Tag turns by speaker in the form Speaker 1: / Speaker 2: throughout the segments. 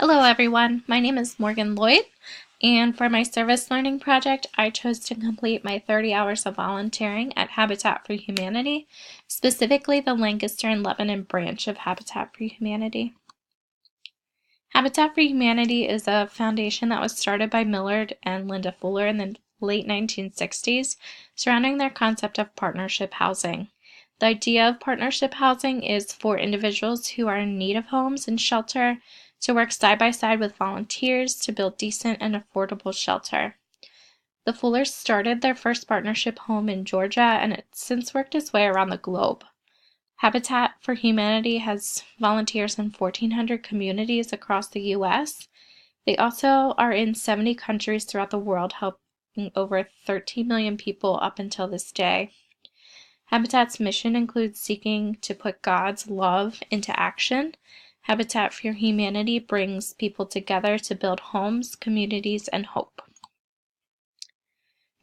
Speaker 1: Hello everyone, my name is Morgan Lloyd, and for my service learning project, I chose to complete my 30 hours of volunteering at Habitat for Humanity, specifically the Lancaster and Lebanon branch of Habitat for Humanity. Habitat for Humanity is a foundation that was started by Millard and Linda Fuller in the late 1960s, surrounding their concept of partnership housing. The idea of partnership housing is for individuals who are in need of homes and shelter to work side by side with volunteers to build decent and affordable shelter. The Fullers started their first partnership home in Georgia, and it's since worked its way around the globe. Habitat for Humanity has volunteers in 1,400 communities across the U.S. They also are in 70 countries throughout the world, helping over 13 million people up until this day. Habitat's mission includes seeking to put God's love into action. Habitat for Humanity brings people together to build homes, communities, and hope.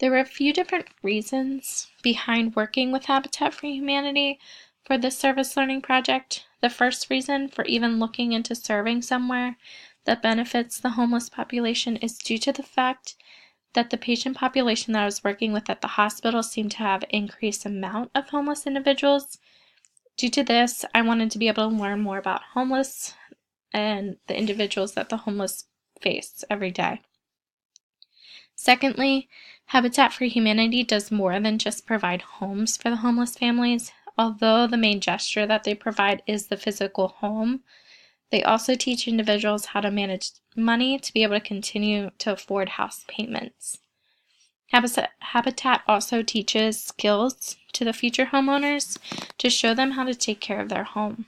Speaker 1: There were a few different reasons behind working with Habitat for Humanity for this service learning project. The first reason for even looking into serving somewhere that benefits the homeless population is due to the fact that the patient population that I was working with at the hospital seemed to have increased amount of homeless individuals. Due to this, I wanted to be able to learn more about homeless and the individuals that the homeless face every day. Secondly, Habitat for Humanity does more than just provide homes for the homeless families. Although the main gesture that they provide is the physical home, they also teach individuals how to manage money to be able to continue to afford house payments. Habitat also teaches skills to the future homeowners to show them how to take care of their home.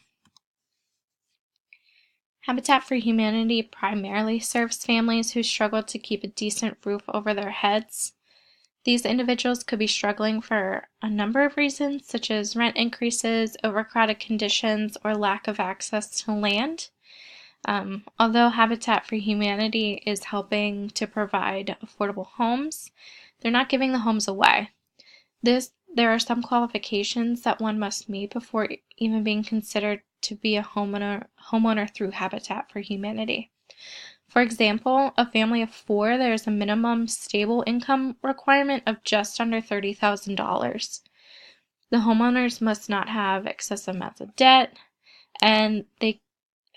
Speaker 1: Habitat for Humanity primarily serves families who struggle to keep a decent roof over their heads. These individuals could be struggling for a number of reasons, such as rent increases, overcrowded conditions, or lack of access to land. Although Habitat for Humanity is helping to provide affordable homes, they're not giving the homes away. There are some qualifications that one must meet before even being considered to be a homeowner through Habitat for Humanity. For example, a family of 4, there's a minimum stable income requirement of just under $30,000. The homeowners must not have excessive amounts of debt, and they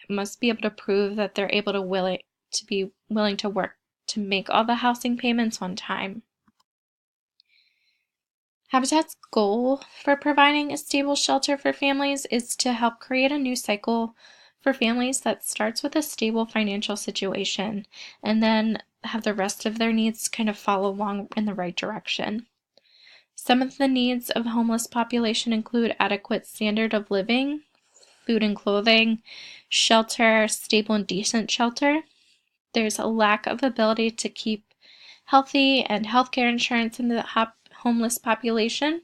Speaker 1: must be able to prove that they're able to willing to work to make all the housing payments on time. Habitat's goal for providing a stable shelter for families is to help create a new cycle for families that starts with a stable financial situation and then have the rest of their needs kind of follow along in the right direction. Some of the needs of the homeless population include adequate standard of living, food and clothing, shelter, stable and decent shelter. There's a lack of ability to keep healthy and healthcare insurance in the homeless population.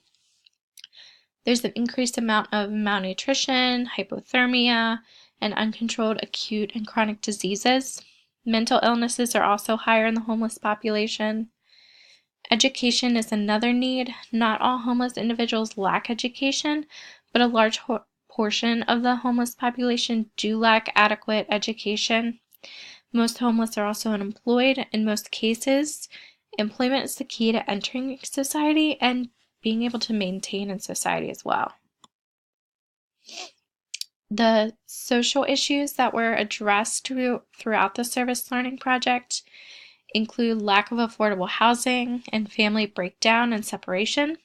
Speaker 1: There's an increased amount of malnutrition, hypothermia, and uncontrolled acute and chronic diseases. Mental illnesses are also higher in the homeless population. Education is another need. Not all homeless individuals lack education, but a large portion of the homeless population do lack adequate education. Most homeless are also unemployed. In most cases, employment is the key to entering society and being able to maintain in society as well. The social issues that were addressed throughout the service learning project include lack of affordable housing and family breakdown and separation.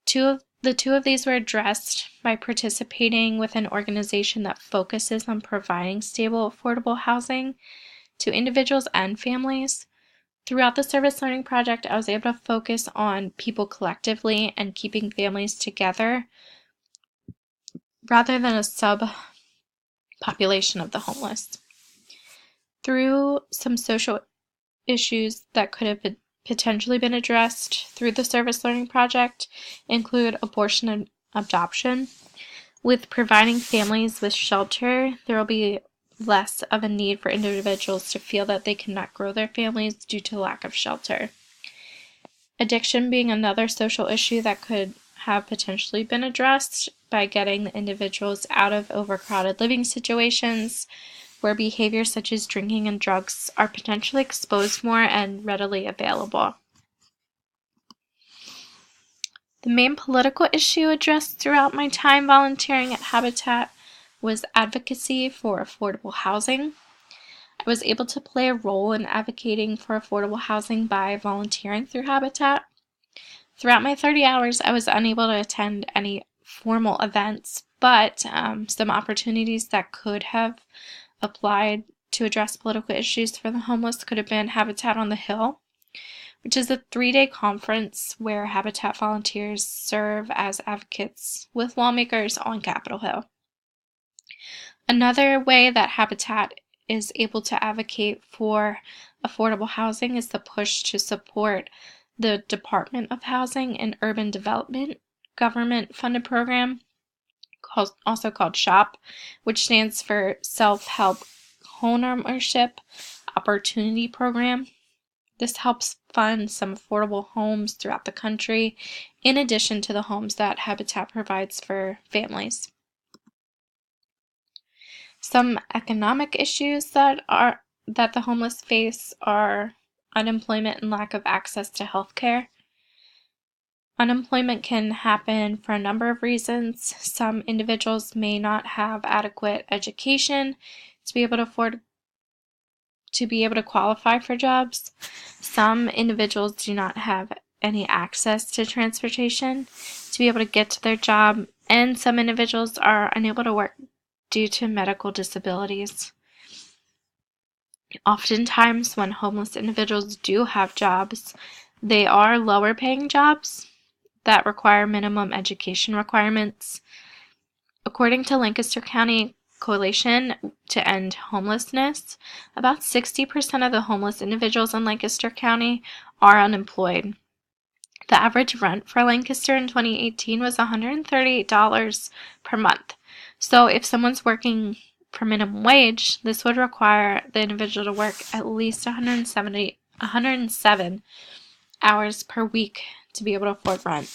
Speaker 1: Two of these were addressed by participating with an organization that focuses on providing stable, affordable housing to individuals and families. Throughout the service learning project, I was able to focus on people collectively and keeping families together rather than a subpopulation of the homeless. Through some social issues that could have potentially been addressed through the service learning project include abortion and adoption. With providing families with shelter, there will be less of a need for individuals to feel that they cannot grow their families due to lack of shelter. Addiction being another social issue that could have potentially been addressed by getting the individuals out of overcrowded living situations, where behaviors such as drinking and drugs are potentially exposed more and readily available. The main political issue addressed throughout my time volunteering at Habitat was advocacy for affordable housing. I was able to play a role in advocating for affordable housing by volunteering through Habitat. Throughout my 30 hours, I was unable to attend any formal events, but some opportunities that could have applied to address political issues for the homeless could have been Habitat on the Hill, which is a 3-day conference where Habitat volunteers serve as advocates with lawmakers on Capitol Hill. Another way that Habitat is able to advocate for affordable housing is the push to support the Department of Housing and Urban Development government-funded program, also called SHOP, which stands for Self-Help Homeownership Opportunity Program. This helps fund some affordable homes throughout the country, in addition to the homes that Habitat provides for families. Some economic issues that the homeless face are unemployment and lack of access to health care. Unemployment can happen for a number of reasons. Some individuals may not have adequate education to be able to qualify for jobs. Some individuals do not have any access to transportation to be able to get to their job, and some individuals are unable to work due to medical disabilities. Oftentimes, when homeless individuals do have jobs, they are lower paying jobs that require minimum education requirements. According to Lancaster County Coalition to End Homelessness, about 60% of the homeless individuals in Lancaster County are unemployed. The average rent for Lancaster in 2018 was $138 per month. So if someone's working for minimum wage, this would require the individual to work at least 107 hours per week to be able to afford rent.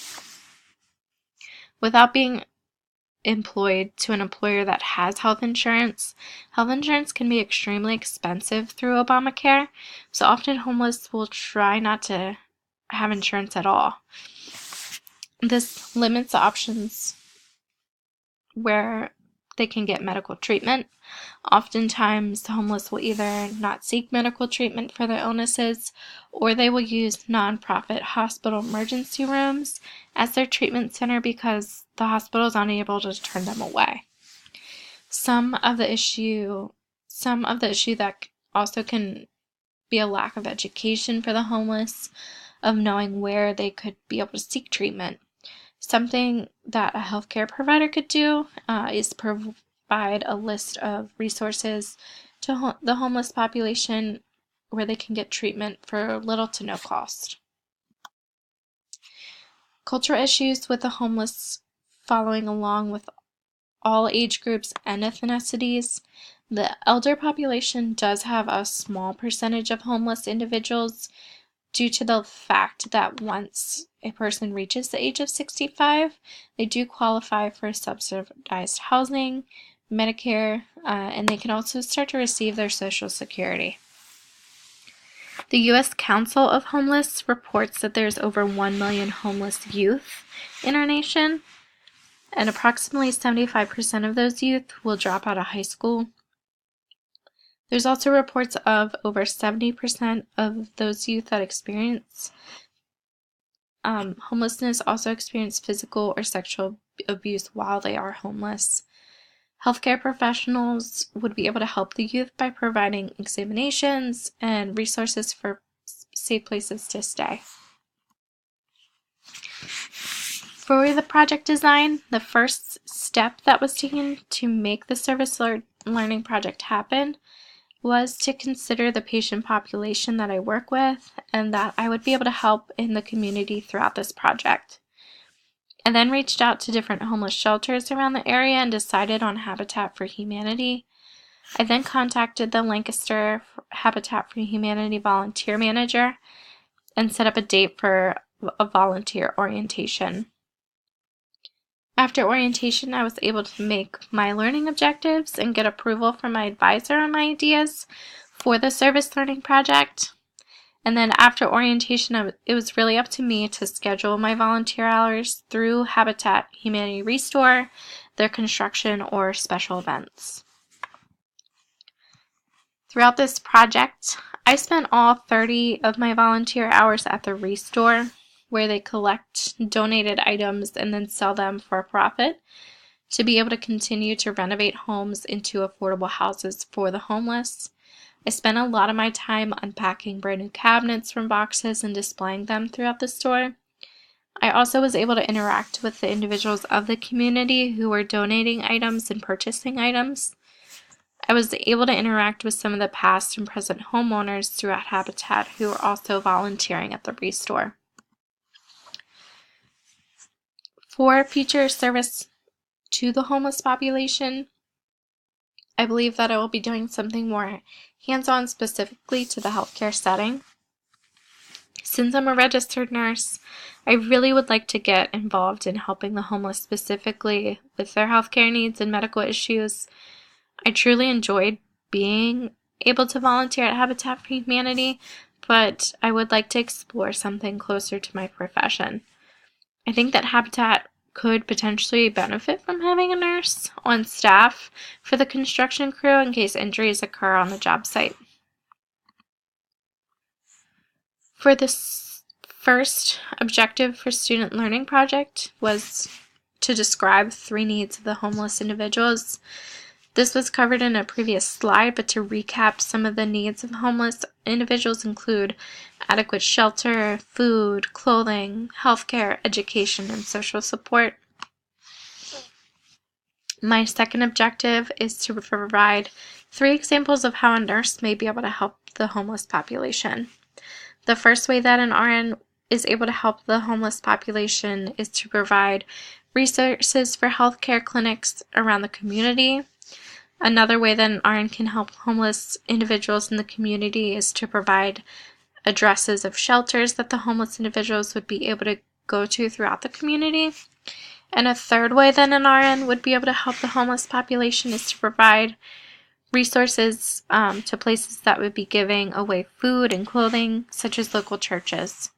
Speaker 1: Without being employed to an employer that has health insurance can be extremely expensive through Obamacare, so often homeless will try not to have insurance at all. This limits the options where they can get medical treatment. Oftentimes, the homeless will either not seek medical treatment for their illnesses, or they will use nonprofit hospital emergency rooms as their treatment center because the hospital is unable to turn them away. Some of the issue that also can be a lack of education for the homeless, of knowing where they could be able to seek treatment. Something that a healthcare provider could do is provide a list of resources to the homeless population where they can get treatment for little to no cost. Cultural issues with the homeless following along with all age groups and ethnicities. The elder population does have a small percentage of homeless individuals due to the fact that once a person reaches the age of 65, they do qualify for subsidized housing, Medicare, and they can also start to receive their Social Security. The U.S. Council of Homeless reports that there's over 1 million homeless youth in our nation, and approximately 75% of those youth will drop out of high school. There's also reports of over 70% of those youth that experience homelessness also experience physical or sexual abuse while they are homeless. Healthcare professionals would be able to help the youth by providing examinations and resources for safe places to stay. For the project design, the first step that was taken to make the service learning project happen was to consider the patient population that I work with and that I would be able to help in the community throughout this project. I then reached out to different homeless shelters around the area and decided on Habitat for Humanity. I then contacted the Lancaster Habitat for Humanity volunteer manager and set up a date for a volunteer orientation. After orientation, I was able to make my learning objectives and get approval from my advisor on my ideas for the service learning project. And then after orientation, it was really up to me to schedule my volunteer hours through Habitat Humanity Restore, their construction, or special events. Throughout this project, I spent all 30 of my volunteer hours at the Restore, where they collect donated items and then sell them for a profit to be able to continue to renovate homes into affordable houses for the homeless. I spent a lot of my time unpacking brand new cabinets from boxes and displaying them throughout the store. I also was able to interact with the individuals of the community who were donating items and purchasing items. I was able to interact with some of the past and present homeowners throughout Habitat who were also volunteering at the Restore. For future service to the homeless population, I believe that I will be doing something more hands-on specifically to the healthcare setting. Since I'm a registered nurse, I really would like to get involved in helping the homeless specifically with their healthcare needs and medical issues. I truly enjoyed being able to volunteer at Habitat for Humanity, but I would like to explore something closer to my profession. I think that Habitat could potentially benefit from having a nurse on staff for the construction crew in case injuries occur on the job site. For this first objective for student learning project was to describe 3 needs of the homeless individuals. This was covered in a previous slide, but to recap, some of the needs of homeless individuals include adequate shelter, food, clothing, healthcare, education, and social support. My second objective is to provide 3 examples of how a nurse may be able to help the homeless population. The first way that an RN is able to help the homeless population is to provide resources for healthcare clinics around the community. Another way that an RN can help homeless individuals in the community is to provide addresses of shelters that the homeless individuals would be able to go to throughout the community. And a third way that an RN would be able to help the homeless population is to provide resources to places that would be giving away food and clothing, such as local churches.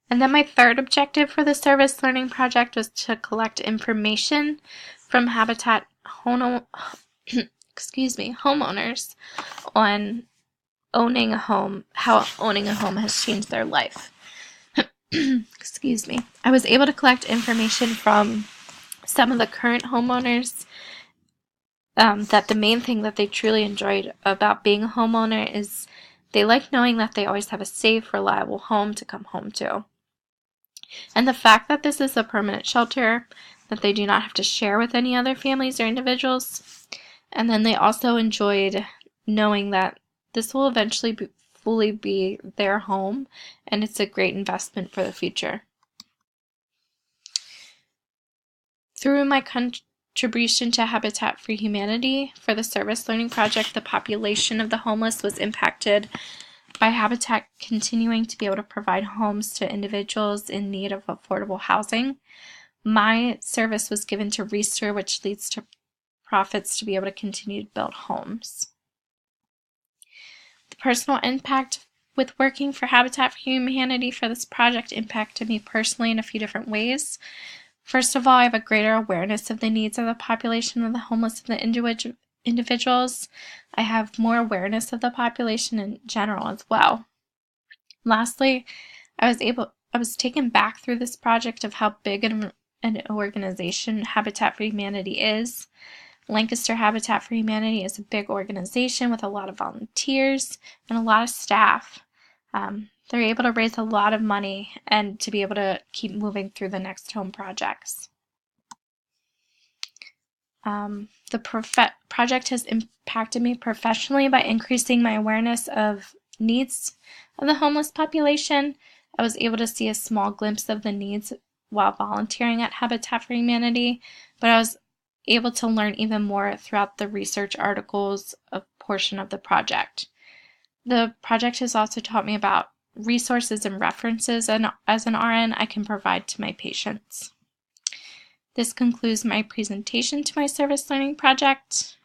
Speaker 1: And then my third objective for the service learning project was to collect information from Habitat homeowners on owning a home, how owning a home has changed their life. Excuse me. I was able to collect information from some of the current homeowners that the main thing that they truly enjoyed about being a homeowner is they like knowing that they always have a safe, reliable home to come home to. And the fact that this is a permanent shelter that they do not have to share with any other families or individuals. And then they also enjoyed knowing that this will eventually fully be their home, and it's a great investment for the future. Through my contribution to Habitat for Humanity for the service learning project, the population of the homeless was impacted by Habitat continuing to be able to provide homes to individuals in need of affordable housing. My service was given to Restore, which leads to profits to be able to continue to build homes. The personal impact with working for Habitat for Humanity for this project impacted me personally in a few different ways. First of all, I have a greater awareness of the needs of the population of the homeless and the individuals. I have more awareness of the population in general as well. Lastly, I was taken back through this project of how big an organization Habitat for Humanity is. Lancaster Habitat for Humanity is a big organization with a lot of volunteers and a lot of staff. They're able to raise a lot of money and to be able to keep moving through the next home projects. The project has impacted me professionally by increasing my awareness of needs of the homeless population. I was able to see a small glimpse of the needs while volunteering at Habitat for Humanity, but I was able to learn even more throughout the research articles, a portion of the project. The project has also taught me about resources and references as an RN I can provide to my patients. This concludes my presentation to my service learning project.